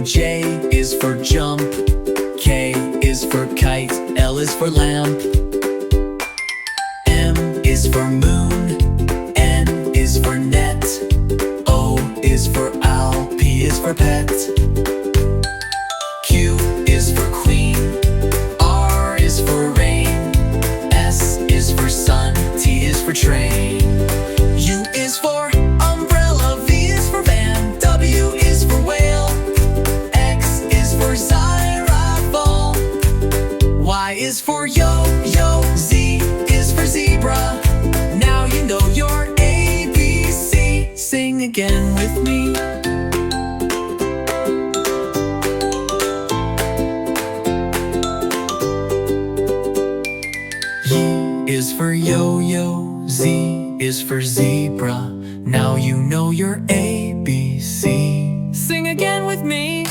J is for jump, K is for kite, L is for lamp, M is for moon, N is for net, O is for owl, P is for pet, Q is for queen, R is for rain, S is for sun, T is for train, U is for umbrella, V is for van, W is for whale, X is for xylophone, Y is for yo-yo, Z is for zebra. Now you know your ABC. Sing again with me. Y is for yo-yo, Z is for zebra. Now you know your ABC. Sing again with me.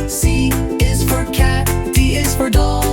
C is for cat, D is for dog.